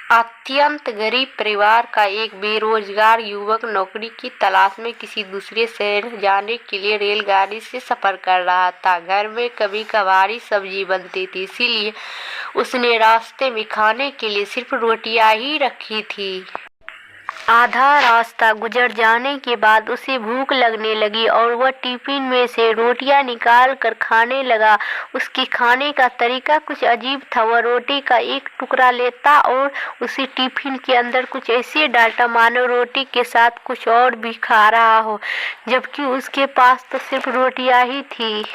अत्यंत गरीब परिवार का एक बेरोजगार युवक नौकरी की तलाश में किसी दूसरे शहर जाने के लिए रेलगाड़ी से सफर कर रहा था। घर में कभी कभार सब्जी बनती थी, इसीलिए उसने रास्ते में खाने के लिए सिर्फ रोटियां ही रखी थी। आधा रास्ता गुजर जाने के बाद उसे भूख लगने लगी और वह टिफिन में से रोटियां निकाल कर खाने लगा। उसके खाने का तरीका कुछ अजीब था। वह रोटी का एक टुकड़ा लेता और उसे टिफिन के अंदर कुछ ऐसे डालता मानो रोटी के साथ कुछ और भी खा रहा हो, जबकि उसके पास तो सिर्फ रोटियां ही थी।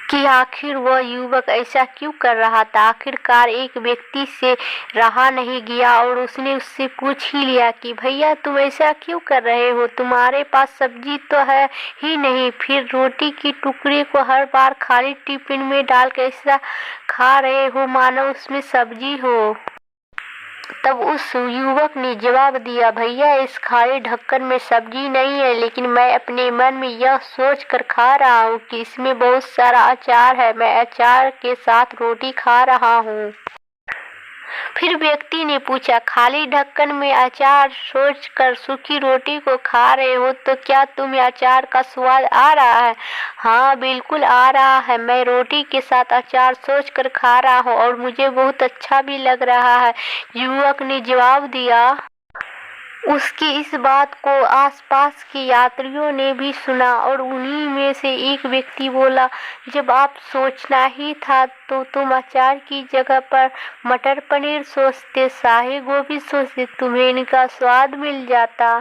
कि आखिर वह युवक ऐसा क्यों कर रहा था। आखिरकार एक व्यक्ति से रहा नहीं गया और उसने उससे पूछ ही लिया कि भैया तुम ऐसा क्यों कर रहे हो, तुम्हारे पास सब्जी तो है ही नहीं, फिर रोटी की टुकड़े को हर बार खाली टिफिन में डाल के ऐसा खा रहे हो मानो उसमें सब्जी हो। तब उस युवक ने जवाब दिया, भैया इस खाली ढक्कन में सब्जी नहीं है, लेकिन मैं अपने मन में यह सोच कर खा रहा हूँ कि इसमें बहुत सारा अचार है, मैं अचार के साथ रोटी खा रहा हूँ। फिर व्यक्ति ने पूछा, खाली ढक्कन में अचार सोचकर सूखी रोटी को खा रहे हो, तो क्या तुम्हें अचार का स्वाद आ रहा है? हाँ बिल्कुल आ रहा है, मैं रोटी के साथ अचार सोचकर खा रहा हूँ और मुझे बहुत अच्छा भी लग रहा है, युवक ने जवाब दिया। उसकी इस बात को आसपास के यात्रियों ने भी सुना और उन्हीं में से एक व्यक्ति बोला, जब आप सोचना ही था तो तुम अचार की जगह पर मटर पनीर सोचते, शाही गोभी सोचते, तुम्हें इनका स्वाद मिल जाता।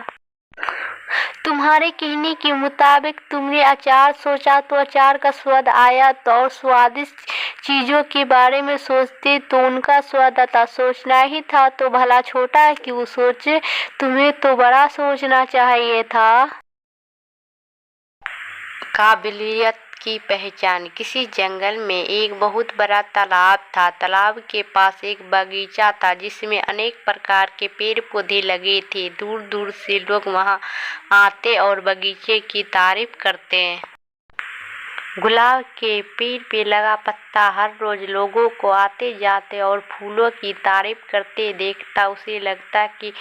तुम्हारे कहने के मुताबिक तुमने अचार सोचा तो अचार का स्वाद आया, तो और स्वादिष्ट चीजों के बारे में सोचते तो उनका स्वाद आता। सोचना ही था तो भला छोटा क्यों सोचे, तुम्हें तो बड़ा सोचना चाहिए था। काबिलियत की पहचान। किसी जंगल में एक बहुत बड़ा तालाब था। तालाब के पास एक बगीचा था जिसमें अनेक प्रकार के पेड़ पौधे लगे थे। दूर दूर से लोग वहां आते और बगीचे की तारीफ करते। गुलाब के पेड़ पे लगा पत्ता हर रोज लोगों को आते जाते और फूलों की तारीफ करते देखता उसे लगता कि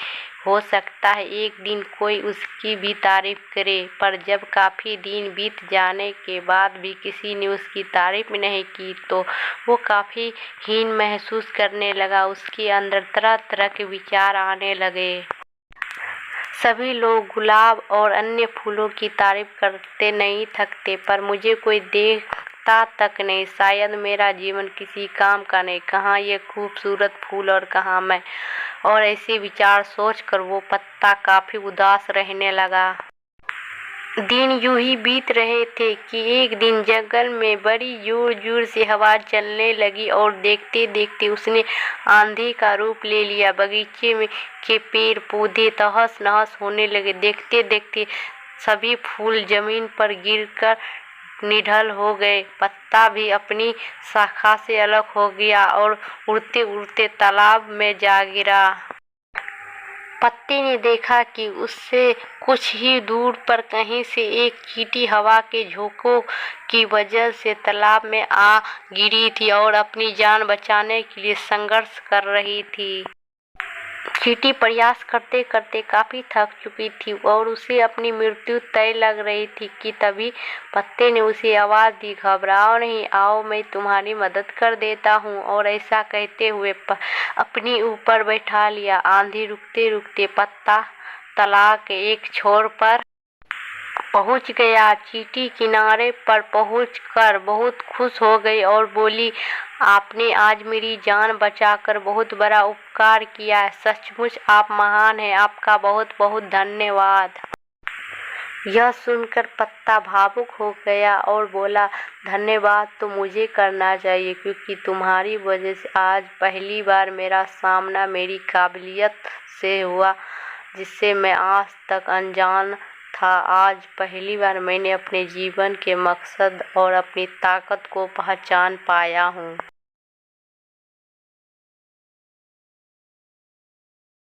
हो सकता है एक दिन कोई उसकी भी तारीफ करे, पर जब काफी दिन बीत जाने के बाद भी किसी ने उसकी तारीफ नहीं की तो वो काफी हीन महसूस करने लगा। उसके अंदर तरह तरह के विचार आने लगे। सभी लोग गुलाब और अन्य फूलों की तारीफ करते नहीं थकते, पर मुझे कोई देखता तक नहीं, शायद मेरा जीवन किसी काम का नहीं, कहाँ ये खूबसूरत फूल और कहाँ मैं। और ऐसे विचार सोचकर वो पत्ता काफी उदास रहने लगा। दिन यूं ही बीत रहे थे कि एक दिन जंगल में बड़ी जोर जोर से हवा चलने लगी और देखते देखते उसने आंधी का रूप ले लिया। बगीचे में के पेड़ पौधे तहस नहस होने लगे। देखते देखते सभी फूल जमीन पर गिरकर निढल हो गए। पत्ता भी अपनी शाखा से अलग हो गया और उड़ते उड़ते तालाब में जा गिरा। पत्ते ने देखा कि उससे कुछ ही दूर पर कहीं से एक चींटी हवा के झोंकों की वजह से तालाब में आ गिरी थी और अपनी जान बचाने के लिए संघर्ष कर रही थी। चींटी प्रयास करते करते काफी थक चुकी थी और उसे अपनी मृत्यु तय लग रही थी कि तभी पत्ते ने उसे आवाज दी, घबराओ नहीं, आओ मैं तुम्हारी मदद कर देता हूँ। और ऐसा कहते हुए अपनी ऊपर बैठा लिया। आंधी रुकते रुकते पत्ता तालाब के एक छोर पर पहुंच गया। चींटी किनारे पर पहुंचकर बहुत खुश हो गई और बोली, आपने आज मेरी जान बचाकर बहुत बड़ा उपकार किया है, सचमुच आप महान हैं, आपका बहुत बहुत धन्यवाद। यह सुनकर पत्ता भावुक हो गया और बोला, धन्यवाद तो मुझे करना चाहिए क्योंकि तुम्हारी वजह से आज पहली बार मेरा सामना मेरी काबिलियत से हुआ जिससे मैं आज तक अनजान था। आज पहली बार मैंने अपने जीवन के मकसद और अपनी ताकत को पहचान पाया हूँ।